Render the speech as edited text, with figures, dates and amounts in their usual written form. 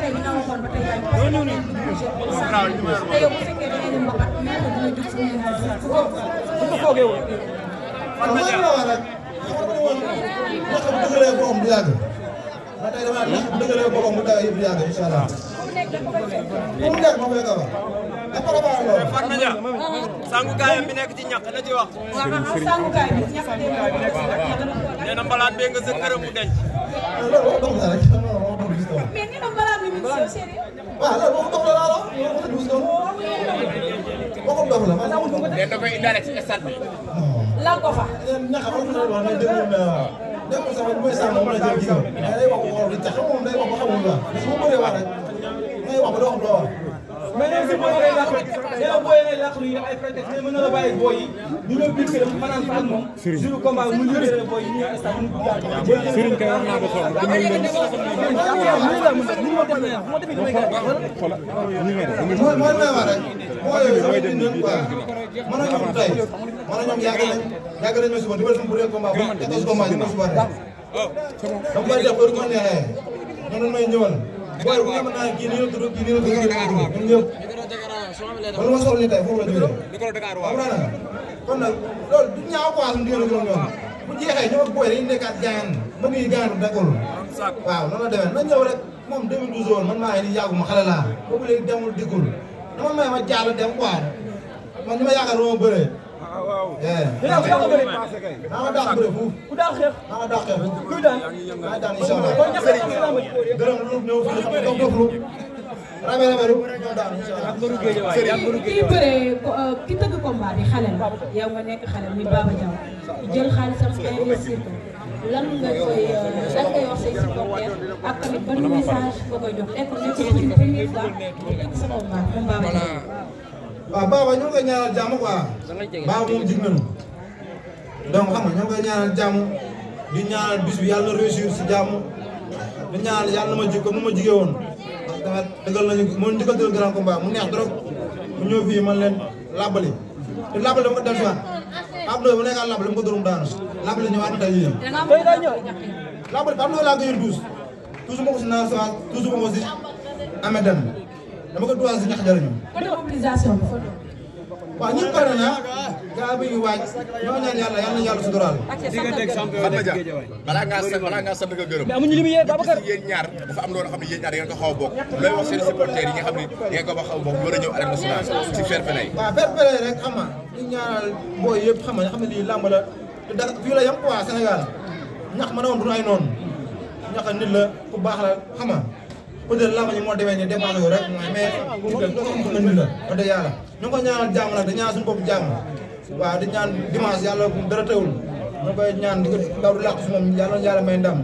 tey li nga waxoon ba tey yaa ngi parce que nee nañ te yow bu fekkee da ngay dem ba pat mais dina jóg si ñeneen bu ko foogee woon. waaw mooy la wax rek ndax bu dëggalee boppam du yàgg ba tey dama ndax bu dëggalee boppam bu tawee yëpp du yàgg incha allah. bu mu nekk ma koy kawa. Fatma Dia sangukaayam bi nekk ci ñàkk na ci wax. waaw sangukaay bi ñàkk nee na mbalaat bee nga sa këram mu denc. loolu dox na rek mais nee na mbalaat bi mi ngi si sérieux. waaw loolu moom dox la laa la waxum dox la man amul dox. nee na koy indaale ci stade bi. lan ko fa. ñax am na wax ne déglu na déggul sax bu may sàmm moom la jël gis nga day wax ko di tax moom day wax ba xamul la su ma bëree wax rek ngay wax ba doo wax doo wax. mais nee si booy ngay làqu nee na booy ngay làqu yi ay prétexte mais mën na la bàyyi booy yi ñu ñëw biir këram fanaan fa ak moom jour combat mu libéré booy yi ñu stade mu Serigne kay wax naa ko soxla bu ñu leen mooy may wax rek mooy mooy dindi quoi mën a ñoom tey mën a ñoom yàgg nañ ma suba di ba suñu premier combat ba 14 combat ñu ma suba rek dama koy def heure ko neexee ñoom may ñëwal booy bu nga mën naa kii nii la tudd kii nii la tudd ñun ñëpp wala ma soxla ni tey foofu la jógee kon nag loolu du ñaaw quoi suñu diggante ñoom ñoom bu jeexee ñoom ak booy dañuy nekkaat gaañan ba muy gaañan dakkul waaw noonu la demee nañ ñëw rek moom 2012 woon man maa ngi nii yàgguma xale laa boobu léegi demul dikkul dama may ma jàll dem quoi man ni ma yaakaar dama bëree naa ma dàq bëre fuuf ku daal xeex naa ma dàq xeex kuy daan maa daan incha allah gërëm lu ñëw fii xam nga dof doflu rabe lu ñëw daan incha allah kii bëree ki tëgg combat bi xale la yow nga nekk xale muy Baba Diaw jël xaalisam investir ko lan ngay wax say supporters ak tamit ban message nga koy jox nekk suñu première fois tëgg sa combat comme Baba Diaw. waaw Baba ñoo ngi koy ñaanal jàmm quoi Baba moom jig nañu donc xam nga ñoo ngi koy ñaanal jàmm di ñaanal bis bi yàlla na réussir si jàmm di ñaanal yàlla na ma jig comme nu ma jigee woon parce que tamit dëggal nañu moo njëkk a dëggal grand combat mu neex trop mu ñëw fii man leen làbbali te làbbali dama ko dellu si waat Pape Ndoye bu nekkaat làbbali dama ko dóorum daanu làbbali ñëwaat na tey yéen làbbali Pape Ndoye laa ko yor toujours ma ko si naan si waat toujours ma ko si amee dem dama ko dugal si ñax jariñu côté mobilisation bi photo. waaw ñun pare na gaa bi ngi waaj ñoo ñaan yàlla yàlla suturaal. Fatma Dia balaa ngaa sant nga gërëm. mais amuñu li mu yee Babacar yéen ñaar dafa am loolu xam ne yéen ñaar da ngeen ko xaw a bokk looy wax seen supporters yi nga xam ne da ngeen ko xaw a bokk war a ñëw arène nationale ci fair play. waaw fair play rek xam nga ñu ñaanal booy yëpp xam ne lii làmb la te da fii la yem quoi Sénégal ñax ma ne woon du ay noonu ñax nit la ku baax la xam nga peut-être làmb ji moo demee nii dépense yu rek mais xam nga nit la wax dëgg yàlla ñu ngi ko ñaanal jàmm nag di ñaan suñu bopp jàmm waaw di ñaan dimanche yàlla dara teewul ñu koy ñaan di ko daw di làq si moom yàlla may ndam